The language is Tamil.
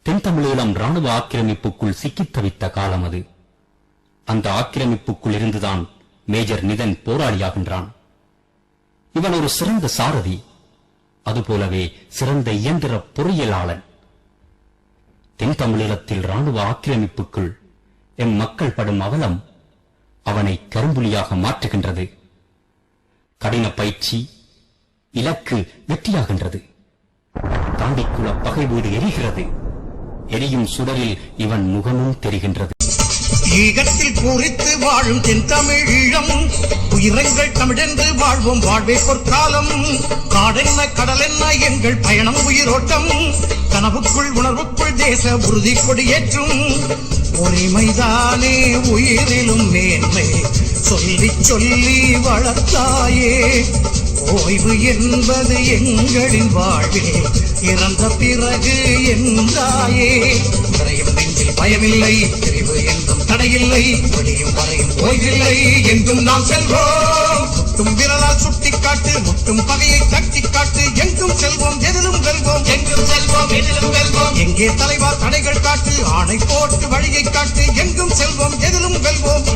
தென்தமிழீழம் ராணுவ ஆக்கிரமிப்புக்குள் சிக்கித் தவித்த காலம் அது. அந்த ஆக்கிரமிப்புக்குள் இருந்துதான் மேஜர் நிதன் போராளியாகின்றான். இவன் ஒரு சிறந்த சாரதி, அதுபோலவே சிறந்த இயந்திர பொறியியலாளன். தென்தமிழீழத்தில் ராணுவ ஆக்கிரமிப்புக்குள் எம் மக்கள் படும் அவலம் அவனை கரும்புலியாக மாற்றுகின்றது. கடின பயிற்சி, இலக்கு வெற்றியாகின்றது. தாண்டிக்குள பகை வீடு எரிகிறது. எரியும் சுடரில் இவன் முகமும் தெரிகின்றது. ஈகத்தில் பூரித்து வாழும் தென்தமிழீழம், உயிரங்கள் தமிழென்று வாழ்வோம் வாழ்வே பொற்காலம். காடென்ன கடலென்ன எங்கள் பயணம் உயிரோட்டம், கனவுக்குள் உணர்வுக்குள் தேச உறுதி கொடியேற்றும். உரிமைதானே உயிரிலும் மேன்மை, சொல்லி சொல்லி வளர்த்தாயே. ஓய்வு என்பது எங்களின் வாழ்வில் இறந்த பிறகு என்றாயே. விரையும் நெஞ்சில் பயமில்லை, பிரிவு என்றும் தடையில்லை, வெளியும் வரையும் ஓய்வில்லை, எங்கும் நாம் செல்வோம். முட்டும் விரலால் சுட்டிக்காட்டு, முட்டும் பகையை தட்டி காட்டு, எங்கும் செல்வோம் எதிலும் வெல்வோம், எங்கும் செல்வோம் எதிலும் வெல்வோம். எங்கே தலைவா தடைகள் காட்டு, ஆணை போட்டு வழியை காட்டு, எங்கும் செல்வோம் எதிலும் வெல்வோம்.